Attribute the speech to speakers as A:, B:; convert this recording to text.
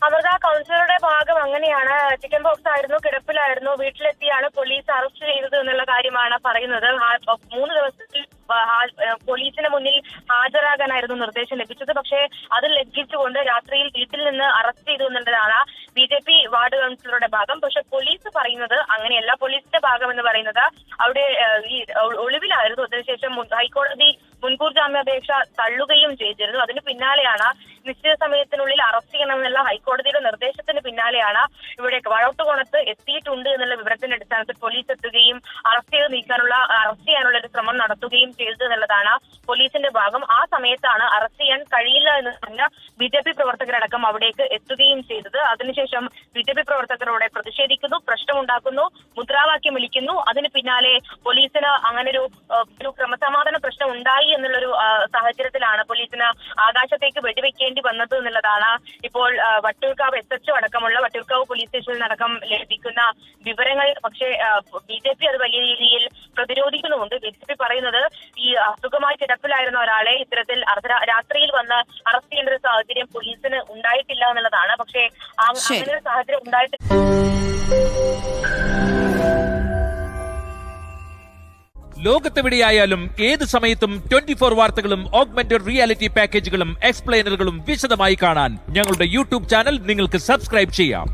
A: അവരുടെ ആ കൗൺസിലറുടെ ഭാഗം അങ്ങനെയാണ്. ചിക്കൻ ബോക്സ് ആയിരുന്നു, കിടപ്പിലായിരുന്നു, വീട്ടിലെത്തിയാണ് പോലീസ് അറസ്റ്റ് ചെയ്തത് എന്നുള്ള കാര്യമാണ് പറയുന്നത്. 3 ദിവസത്തിൽ പോലീസിന് മുന്നിൽ ഹാജരാകാനായിരുന്നു നിർദ്ദേശം ലഭിച്ചത്. പക്ഷേ അത് ലംഘിച്ചുകൊണ്ട് രാത്രിയിൽ വീട്ടിൽ നിന്ന് അറസ്റ്റ് ചെയ്തു എന്നുള്ളതാണ് BJP വാർഡ് കൗൺസിലറുടെ ഭാഗം. പക്ഷെ പോലീസ് പറയുന്നത് അങ്ങനെയല്ല. പോലീസിന്റെ ഭാഗം എന്ന് പറയുന്നത് അവിടെ ഈ ഒളിവിലായിരുന്നു. അതിനുശേഷം ഹൈക്കോടതി മുൻകൂർ ജാമ്യാപേക്ഷ തള്ളുകയും ചെയ്തിരുന്നു. അതിന് പിന്നാലെയാണ് നിശ്ചിത സമയത്തിനുള്ളിൽ അറസ്റ്റ് ചെയ്യണമെന്നുള്ള ഹൈക്കോടതിയുടെ നിർദ്ദേശത്തിന് പിന്നാലെയാണ് ഇവിടെ വഴോട്ടുകോണത്ത് എത്തിയിട്ടുണ്ട് എന്നുള്ള വിവരത്തിന്റെ അടിസ്ഥാനത്തിൽ പോലീസ് എത്തുകയും അറസ്റ്റ് ചെയ്യാനുള്ള ഒരു ശ്രമം നടത്തുകയും ചെയ്തത് എന്നുള്ളതാണ് പോലീസിന്റെ ഭാഗം. ആ സമയത്താണ് അറസ്റ്റ് ചെയ്യാൻ കഴിയില്ല എന്ന് പറഞ്ഞ BJP പ്രവർത്തകരടക്കം അവിടേക്ക് എത്തുകയും ചെയ്തത്. അതിനുശേഷം BJP പ്രവർത്തകരോടെ പ്രതിഷേധിക്കുന്നു, പ്രശ്നമുണ്ടാക്കുന്നു, മുദ്രാവാക്യം വിളിക്കുന്നു. അതിന് പിന്നാലെ പോലീസിന് അങ്ങനെ ഒരു ക്രമസമാധാന പ്രശ്നം ഉണ്ടായി എന്നുള്ളൊരു സാഹചര്യത്തിലാണ് പോലീസിന് ആകാശത്തേക്ക് വെടിവെക്കേണ്ടി വന്നത് എന്നുള്ളതാണ് ഇപ്പോൾ വട്ടിയൂർക്കാവ് SHO അടക്കമുള്ള വട്ടിയൂർക്കാവ് പോലീസ് സ്റ്റേഷനിൽ അടക്കം ലഭിക്കുന്ന വിവരങ്ങൾ. പക്ഷേ BJP അത് വലിയ രീതിയിൽ പ്രതിരോധിക്കുന്നുമുണ്ട്. BJP പറയുന്നത് ഈ അസുഖമായി കിടപ്പിലായിരുന്ന ഒരാളെ ഇത്തരത്തിൽ രാത്രിയിൽ വന്ന് അറസ്റ്റ് ചെയ്യേണ്ട ഒരു സാഹചര്യം പോലീസിന് ഉണ്ടായിട്ടില്ല എന്നുള്ളതാണ്. പക്ഷേ അങ്ങനെ ഒരു സാഹചര്യം ഉണ്ടായിട്ടില്ല.
B: ലോകത്തെവിടെയായാലും ഏത് സമയത്തും 24 വാർത്തകളും ഓഗ്മെന്റഡ് റിയാലിറ്റി പാക്കേജുകളും എക്സ്പ്ലെയിനറുകളും വിശദമായി കാണാൻ ഞങ്ങളുടെ YouTube ചാനൽ നിങ്ങൾക്ക് സബ്സ്ക്രൈബ് ചെയ്യാം.